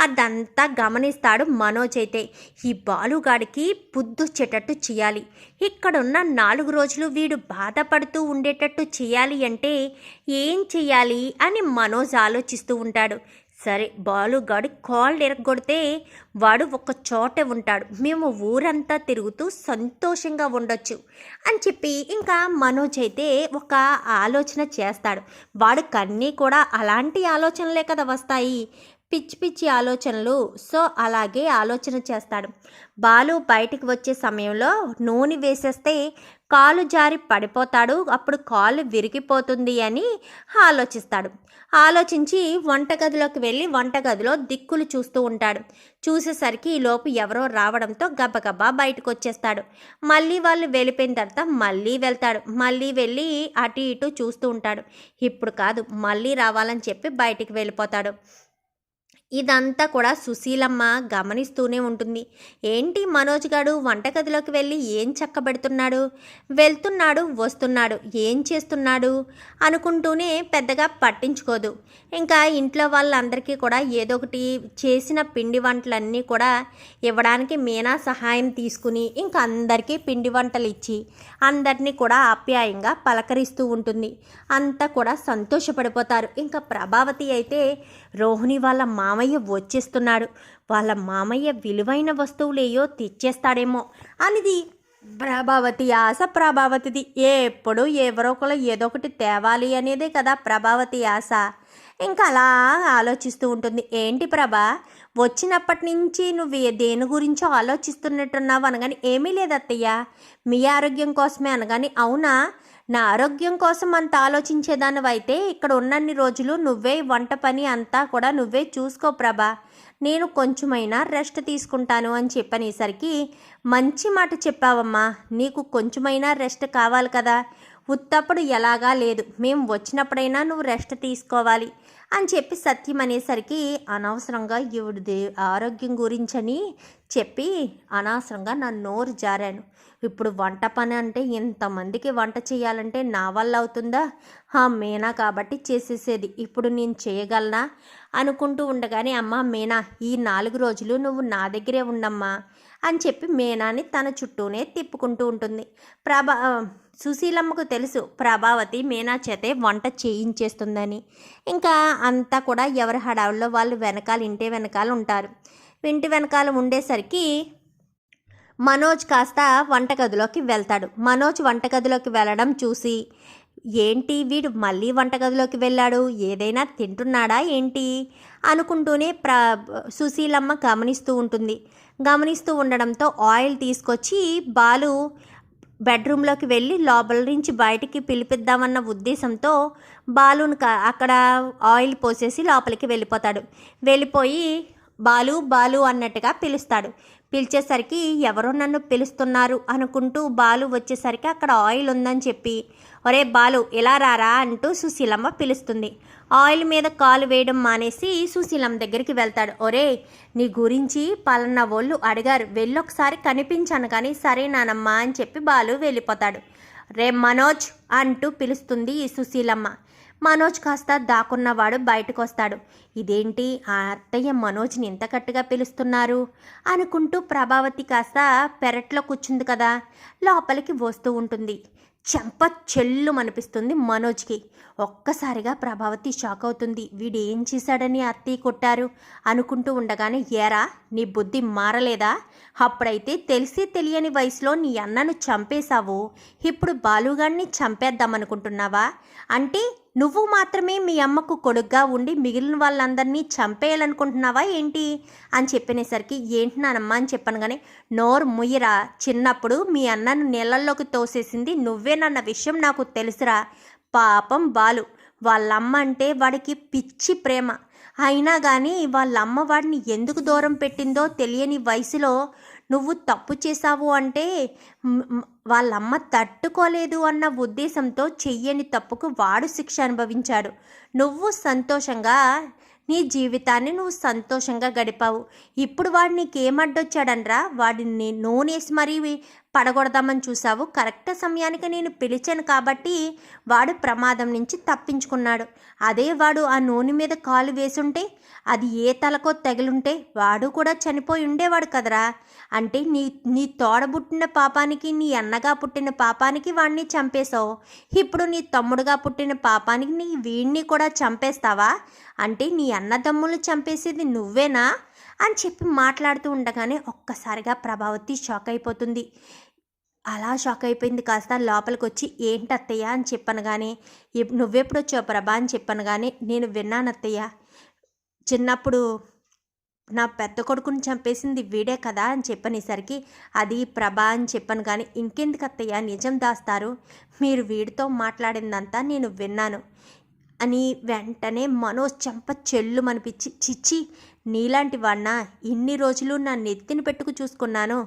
అదంతా గమనిస్తాడు మనోజ్ అయితే. ఈ బాలుగాడికి బుద్ధొచ్చేటట్టు చేయాలి, ఇక్కడున్న 4 రోజులు వీడు బాధపడుతూ ఉండేటట్టు చేయాలి అంటే ఏం చెయ్యాలి అని మనోజ్ ఆలోచిస్తూ ఉంటాడు. సరే, బాలుగాడు కాళ్ళు ఎరగొడితే వాడు ఒక చోటే ఉంటాడు, మేము ఊరంతా తిరుగుతూ సంతోషంగా ఉండొచ్చు అని చెప్పి ఇంకా మనోజ్ అయితే ఒక ఆలోచన చేస్తాడు. వాడికన్నీ కూడా అలాంటి ఆలోచనలే కదా వస్తాయి, పిచ్చి పిచ్చి ఆలోచనలు. సో అలాగే ఆలోచన చేస్తాడు. బాలు బయటికి వచ్చే సమయంలో నూనె వేసేస్తే కాలు జారి పడిపోతాడు, అప్పుడు కాలు విరిగిపోతుంది అని ఆలోచిస్తాడు. ఆలోచించి వంటగదిలోకి వెళ్ళి వంటగదిలో దిక్కులు చూస్తూ ఉంటాడు. చూసేసరికి ఈలోపు ఎవరో రావడంతో గబగబా బయటకు వచ్చేస్తాడు. మళ్ళీ వాళ్ళు వెళ్ళిపోయిన తర్వాత మళ్ళీ వెళ్తాడు. మళ్ళీ వెళ్ళి అటు ఇటు చూస్తూ ఉంటాడు. ఇప్పుడు కాదు, మళ్ళీ రావాలని చెప్పి బయటికి వెళ్ళిపోతాడు. ఇదంతా కూడా సుశీలమ్మ గమనిస్తూనే ఉంటుంది. ఏంటి మనోజ్ గాడు వంటగదిలోకి వెళ్ళి ఏం చక్కబెడుతున్నాడు, వెళ్తున్నాడు వస్తున్నాడు, ఏం చేస్తున్నాడు అనుకుంటూనే పెద్దగా పట్టించుకోదు. ఇంకా ఇంట్లో వాళ్ళందరికీ కూడా ఏదో ఒకటి చేసిన పిండి వంటలన్నీ కూడా ఇవ్వడానికి మీనా సహాయం తీసుకుని ఇంకా అందరికీ పిండి వంటలు ఇచ్చి అందరినీ కూడా ఆప్యాయంగా పలకరిస్తూ ఉంటుంది. అంతా కూడా సంతోషపడిపోతారు. ఇంకా ప్రభావతి అయితే రోహిణి వాళ్ళ మామయ్య వచ్చేస్తున్నాడు, వాళ్ళ మామయ్య విలువైన వస్తువులేయో తెచ్చేస్తాడేమో అనేది ప్రభావతి ఆశ. ప్రభావతిది ఎప్పుడు ఎవరో ఒకరు ఏదో ఒకటి తేవాలి అనేదే కదా ప్రభావతి ఆశ. ఇంకా అలా ఆలోచిస్తూ ఉంటుంది. ఏంటి ప్రభా, వచ్చినప్పటి నుంచి నువ్వు దేని గురించో ఆలోచిస్తున్నట్టున్నావు అనగాని, ఏమీ లేదు అత్తయ్య, మీ ఆరోగ్యం కోసమే అనగాని, అవునా, నా ఆరోగ్యం కోసం అంత ఆలోచించేదానివైతే ఇక్కడ ఉన్నన్ని రోజులు నువ్వే వంట పని అంతా కూడా నువ్వే చూసుకో ప్రభా, నేను కొంచెమైనా రెస్ట్ తీసుకుంటాను అని చెప్పనేసరికి, మంచి మాట చెప్పావమ్మా, నీకు కొంచెమైనా రెస్ట్ కావాలి కదా, ఉత్తప్పుడు ఎలాగా లేదు, మేము వచ్చినప్పుడైనా నువ్వు రెస్ట్ తీసుకోవాలి అని చెప్పి సత్యం అనేసరికి అనవసరంగా ఈవిడది ఆరోగ్యం గురించని చెప్పి అనవసరంగా నా నోరు జారాను. ఇప్పుడు వంట పని అంటే ఇంతమందికి వంట చేయాలంటే నా వల్ల అవుతుందా, మీనా కాబట్టి చేసేసేది, ఇప్పుడు నేను చేయగలనా అనుకుంటూ ఉండగానే, అమ్మ మీనా, ఈ 4 రోజులు నువ్వు నా దగ్గరే ఉండమ్మా అని చెప్పి మీనాని తన చుట్టూనే తిప్పుకుంటూ ఉంటుంది. సుశీలమ్మకు తెలుసు ప్రభావతి మీనా చేతే వంట చేయించేస్తుందని. ఇంకా అంతా కూడా ఎవరి హడావుల్లో వాళ్ళు వెనకాల ఇంటి వెనకాల ఉంటారు. ఇంటి వెనకాల ఉండేసరికి మనోజ్ కాస్త వంటగదిలోకి వెళ్తాడు. మనోజ్ వంటగదిలోకి వెళ్ళడం చూసి, ఏంటి వీడు మళ్ళీ వంటగదిలోకి వెళ్ళాడు, ఏదైనా తింటున్నాడా ఏంటి అనుకుంటూనే సుశీలమ్మ గమనిస్తూ ఉంటుంది. గమనిస్తూ ఉండడంతో ఆయిల్ తీసుకొచ్చి బాలు బెడ్రూమ్లోకి వెళ్ళి లోపల నుంచి బయటికి పిలిపిద్దామన్న ఉద్దేశంతో బాలును అక్కడ ఆయిల్ పోసేసి లోపలికి వెళ్ళిపోతాడు. వెళ్ళిపోయి బాలు బాలు అన్నట్టుగా పిలుస్తాడు. పిలిచేసరికి ఎవరో నన్ను పిలుస్తున్నారు అనుకుంటూ బాలు వచ్చేసరికి అక్కడ ఆయిల్ ఉందని చెప్పి, ఒరే బాలు ఇలా రారా అంటూ సుశీలమ్మ పిలుస్తుంది. ఆయిల్ మీద కాలు వేయడం మానేసి సుశీలమ్మ దగ్గరికి వెళ్తాడు. ఒరే, నీ గురించి పలానా వాళ్ళు అడిగారు, వెళ్ళొకసారి కనిపించాను కానీ, సరే నానమ్మ అని చెప్పి బాలు వెళ్ళిపోతాడు. రే మనోజ్ అంటూ పిలుస్తుంది ఈ సుశీలమ్మ. మనోజ్ కాస్త దాక్కున్నవాడు బయటకు వస్తాడు. ఇదేంటి ఆ అత్తయ్య మనోజ్ని ఇంత గట్టిగా పిలుస్తున్నారు అనుకుంటూ ప్రభావతి కాస్త పెరట్లో కూర్చుంది కదా, లోపలికి వస్తూ ఉంటుంది. చెంప చెల్లు అనిపిస్తుంది మనోజ్కి. ఒక్కసారిగా ప్రభావతి షాక్ అవుతుంది. వీడు ఏం చేశాడని అత్తయ్య కొట్టారు అనుకుంటూ ఉండగానే, ఏరా నీ బుద్ధి మారలేదా, అప్పుడైతే తెలిసి తెలియని వయసులో నీ అన్నను చంపేశావు, ఇప్పుడు బాలుగాడిని చంపేద్దామనుకుంటున్నావా, అంటే నువ్వు మాత్రమే మీ అమ్మకు కొడుగ్గా ఉండి మిగిలిన వాళ్ళందరినీ చంపేయాలనుకుంటున్నావా ఏంటి అని చెప్పినేసరికి, ఏంటి నానమ్మ అని చెప్పాను కానీ, నోరు ముయ్యరా, చిన్నప్పుడు మీ అన్నను నీళ్ళల్లోకి తోసేసింది నువ్వేనన్న విషయం నాకు తెలుసురా. పాపం బాలు, వాళ్ళమ్మ అంటే వాడికి పిచ్చి ప్రేమ, అయినా కానీ వాళ్ళమ్మ వాడిని ఎందుకు దూరం పెట్టిందో తెలియని వయసులో నువ్వు తప్పు చేశావు అంటే వాళ్ళమ్మ తట్టుకోలేదు అన్న ఉద్దేశంతో చెయ్యని తప్పుకు వాడు శిక్ష అనుభవించాడు. నువ్వు సంతోషంగా నీ జీవితాన్ని నువ్వు సంతోషంగా గడిపావు. ఇప్పుడు వాడు నీకేమడ్డొచ్చాడనరా, వాడిని నూనెసి మరీ పడగొడదామని చూసావు. కరెక్ట్ సమయానికి నేను పిలిచాను కాబట్టి వాడు ప్రమాదం నుంచి తప్పించుకున్నాడు. అదే వాడు ఆ నూనె మీద కాలు వేసుంటే, అది ఏ తలకో తగిలుంటే వాడు కూడా చనిపోయి ఉండేవాడు కదరా. అంటే నీ నీ తోడబుట్టిన పాపానికి, నీ అన్నగా పుట్టిన పాపానికి వాడిని చంపేశావు. ఇప్పుడు నీ తమ్ముడుగా పుట్టిన పాపానికి నీ వీడిని కూడా చంపేస్తావా? అంటే నీ అన్నదమ్ములు చంపేసేది నువ్వేనా అని చెప్పి మాట్లాడుతూ ఉండగానే ఒక్కసారిగా ప్రభావతి షాక్ అయిపోతుంది. అలా షాక్ అయిపోయింది. కాస్త లోపలికి వచ్చి ఏంటి అత్తయ్య అని చెప్పనగానే, నువ్వెప్పుడు వచ్చావు ప్రభా అని చెప్పనగానే, నేను విన్నాను అత్తయ్య, చిన్నప్పుడు నా పెద్ద కొడుకుని చంపేసింది వీడే కదా అని చెప్పనేసరికి, అది ప్రభా అని చెప్పను కానీ ఇంకెందుకు అత్తయ్య నిజం దాస్తారు, మీరు వీడితో మాట్లాడిందంతా నేను విన్నాను అని వెంటనే మనోజ్ చెంప చెల్లు మనిపించి, చిచ్చి నీలాంటి వాణ్ణా ఇన్ని రోజులు నా నెత్తిని పెట్టుకు చూసుకున్నాను.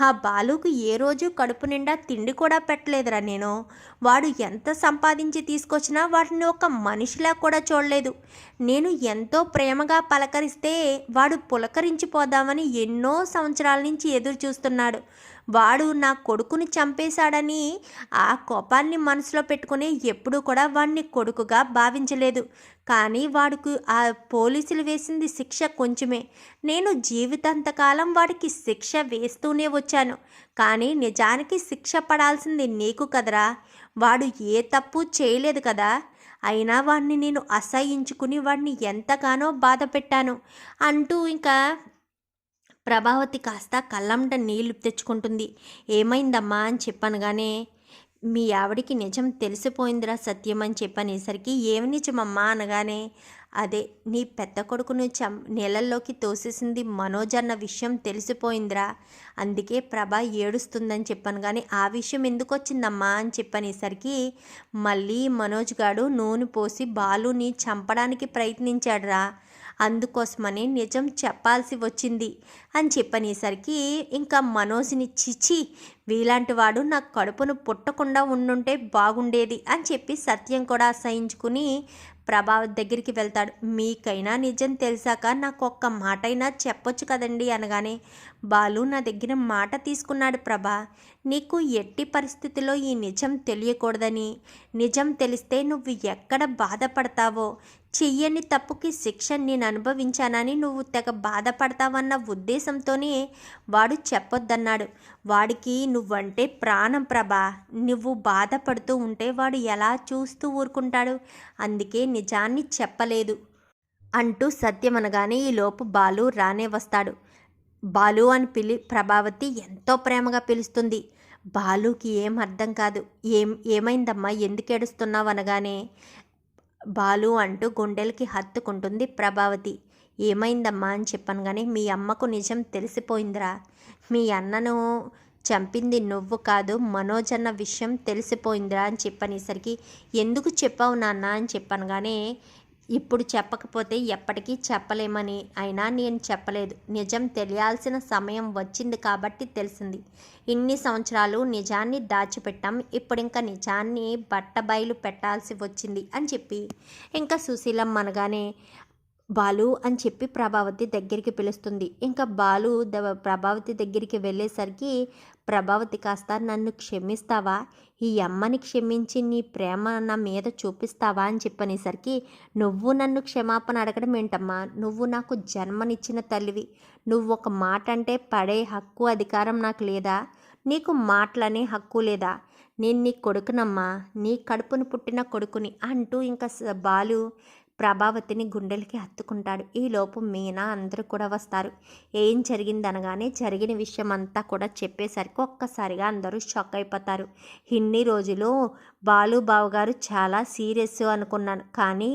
ఆ బాలుకు ఏ రోజు కడుపు నిండా తిండి కూడా పెట్టలేదురా నేను. వాడు ఎంత సంపాదించి తీసుకొచ్చినా వాటిని ఒక మనిషిలా కూడా చూడలేదు. నేను ఎంతో ప్రేమగా పలకరిస్తే వాడు పులకరించిపోదామని ఎన్నో సంవత్సరాల నుంచి ఎదురు చూస్తున్నాడు. వాడు నా కొడుకుని చంపేశాడని ఆ కోపాన్ని మనసులో పెట్టుకుని ఎప్పుడూ కూడా వాడిని కొడుకుగా భావించలేదు. కానీ వాడికి ఆ పోలీసులు వేసింది శిక్ష కొంచెమే. నేను జీవితాంతకాలం వాడికి శిక్ష వేస్తూనే వచ్చాను. కానీ నిజానికి శిక్ష పడాల్సింది నీకు కదరా. వాడు ఏ తప్పు చేయలేదు కదా. అయినా వాడిని నేను అసహించుకుని వాడిని ఎంతగానో బాధ పెట్టాను అంటూ ఇంకా ప్రభావతి కాస్త కళ్ళంట నీళ్లు తెచ్చుకుంటుంది. ఏమైందమ్మా అని చెప్పనగానే, మీ ఆవిడికి నిజం తెలిసిపోయిందిరా సత్యం అని చెప్పనేసరికి, ఏమి నిజమమ్మా అనగానే, అదే నీ పెద్ద కొడుకును నీళ్ళల్లోకి తోసేసింది మనోజ్ అన్న విషయం తెలిసిపోయిందిరా. అందుకే ప్రభ ఏడుస్తుందని చెప్పాను. కానీ ఆ విషయం ఎందుకు వచ్చిందమ్మా అని చెప్పనేసరికి, మళ్ళీ మనోజ్ గాడు నూనె పోసి బాలుని చంపడానికి ప్రయత్నించాడురా. అందుకోసమని నిజం చెప్పాల్సి వచ్చింది అని చెప్పనేసరికి, ఇంకా మనోజ్ని చిచి వీలాంటి వాడు నా కడుపును పుట్టకుండా ఉండుంటే బాగుండేది అని చెప్పి సత్యం కూడా అసహించుకుని ప్రభావతి దగ్గరికి వెళ్తాడు. మీకైనా నిజం తెలిసాక నాకు ఒక్క మాట అయినా చెప్పొచ్చు కదండి అనగానే, బాలు నా దగ్గర మాట తీసుకున్నాడు ప్రభా. నీకు ఎట్టి పరిస్థితిలో ఈ నిజం తెలియకూడదని, నిజం తెలిస్తే నువ్వు ఎక్కడ బాధపడతావో, చెయ్యని తప్పుకి శిక్ష నేను అనుభవించానని నువ్వు తెగ బాధపడతావన్న ఉద్దేశంతోనే వాడు చెప్పొద్దన్నాడు. వాడికి నువ్వంటే ప్రాణం ప్రభా. నువ్వు బాధపడుతూ ఉంటే వాడు ఎలా చూస్తూ ఊరుకుంటాడు. అందుకే నిజాన్ని చెప్పలేదు అంటూ సత్యం అనగానే ఈలోపు బాలు రానే వస్తాడు. బాలు అని ప్రభావతి ఎంతో ప్రేమగా పిలుస్తుంది. బాలుకి ఏం అర్థం కాదు. ఏమైందమ్మా ఎందుకు ఏడుస్తున్నావు అనగానే, బాలు అంటూ గుండెలకి హత్తుకుంటుంది ప్రభావతి. ఏమైందమ్మా అని చెప్పాను. కానీ మీ అమ్మకు నిజం తెలిసిపోయిందిరా. మీ అన్నను చంపింది నువ్వు కాదు మనోజ్ అన్న విషయం తెలిసిపోయిందిరా అని చెప్పనేసరికి, ఎందుకు చెప్పావు నాన్న అని చెప్పాను. కానీ ఇప్పుడు చెప్పకపోతే ఎప్పటికీ చెప్పలేమని, అయినా నేను చెప్పలేదు. నిజం తెలియాల్సిన సమయం వచ్చింది కాబట్టి తెలిసింది. ఇన్ని సంవత్సరాలు నిజాన్ని దాచిపెట్టాం. ఇప్పుడు ఇంకా నిజాన్ని బట్టబయలు పెట్టాల్సి వచ్చింది అని చెప్పి ఇంకా సుశీలమ్మ అనగానే, బాలు అని చెప్పి ప్రభావతి దగ్గరికి పిలుస్తుంది. ఇంకా బాలు ప్రభావతి దగ్గరికి వెళ్ళేసరికి, ప్రభావతి కాస్త నన్ను క్షమిస్తావా, ఈ అమ్మని క్షమించి నీ ప్రేమ నా మీద చూపిస్తావా అని చెప్పనేసరికి, నువ్వు నన్ను క్షమాపణ అడగడం ఏంటమ్మా, నువ్వు నాకు జన్మనిచ్చిన తల్లివి. నువ్వు ఒక మాట అంటే పడే హక్కు అధికారం నాకు లేదా? నీకు మాటలనే హక్కు లేదా? నేను నీ కొడుకునమ్మా, నీ కడుపును పుట్టిన కొడుకుని అంటూ ఇంకా బాలు ప్రభావతిని గుండెలకి హత్తుకుంటాడు. ఈలోపు మీనా అందరూ కూడా వస్తారు. ఏం జరిగిందనగానే జరిగిన విషయం అంతా కూడా చెప్పేసరికి ఒక్కసారిగా అందరూ షాక్ అయిపోతారు. ఇన్ని రోజులు బాలు బావగారు చాలా సీరియస్ అనుకున్నాను, కానీ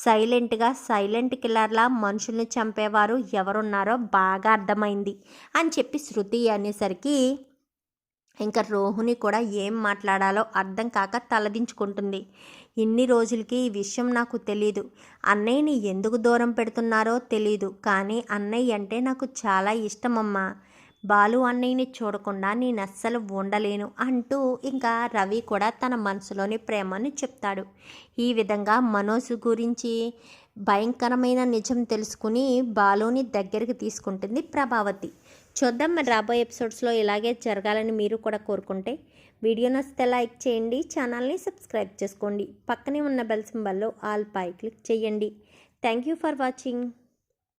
సైలెంట్ కిల్లర్లా మనుషుల్ని చంపేవారు ఎవరున్నారో బాగా అర్థమైంది అని చెప్పి శృతి అనేసరికి, ఇంకా రోహిణి కూడా ఏం మాట్లాడాలో అర్థం కాక తలదించుకుంటుంది. ఇన్ని రోజులకి ఈ విషయం నాకు తెలీదు. అన్నయ్యని ఎందుకు దూరం పెడుతున్నారో తెలీదు, కానీ అన్నయ్య అంటే నాకు చాలా ఇష్టమమ్మా. బాలు అన్నయ్యని చూడకుండా నేను అస్సలు ఉండలేను అంటూ ఇంకా రవి కూడా తన మనసులోని ప్రేమని చెప్తాడు. ఈ విధంగా మనోజ్ గురించి భయంకరమైన నిజం తెలుసుకుని బాలుని దగ్గరికి తీసుకుంటుంది ప్రభావతి. చూద్దాం మరి రాబోయే ఎపిసోడ్స్లో ఇలాగే జరగాలని మీరు కూడా కోరుకుంటే వీడియో నచ్చితే లైక్ చేయండి, ఛానల్ని సబ్స్క్రైబ్ చేసుకోండి, పక్కనే ఉన్న బెల్ సింబల్లో ఆల్ పై క్లిక్ చేయండి. Thank you for watching.